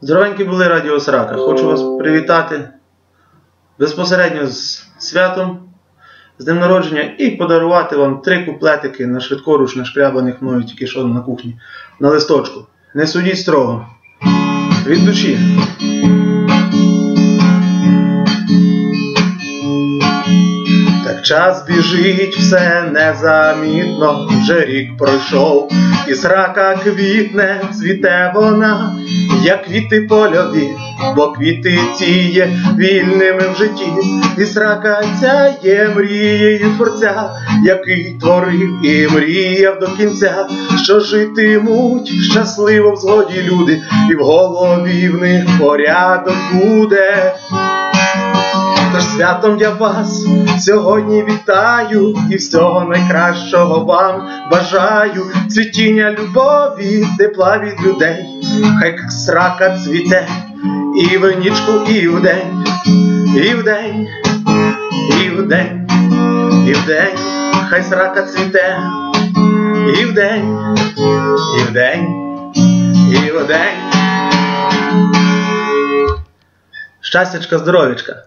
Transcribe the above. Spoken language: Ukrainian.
Здоровенькі були, радіоS Рака. Хочу вас привітати безпосередньо з святом, з днем народження і подарувати вам 3 куплетики на швидкоруч нашкрябаних мною тільки що на кухні на листочку. Не судіть строго. Від душі. Так час біжить, все незамітно, вже рік пройшов, і срака квітне, цвіте вона, як квіти польові, бо квіти ці є вільними в житті. І срака ця є мрією творця, який творив і мріяв до кінця, що житимуть щасливо в згоді люди, і в голові в них порядок буде. Тож святом я вас сьогодні вітаю і всього найкращого вам бажаю. Цвітіння любові, тепла від людей, хай срака цвіте і в нічку, і вдень, і вдень, і вдень, і вдень, хай срака цвіте і вдень, і вдень, і вдень. Щастячка, здоров'ячка.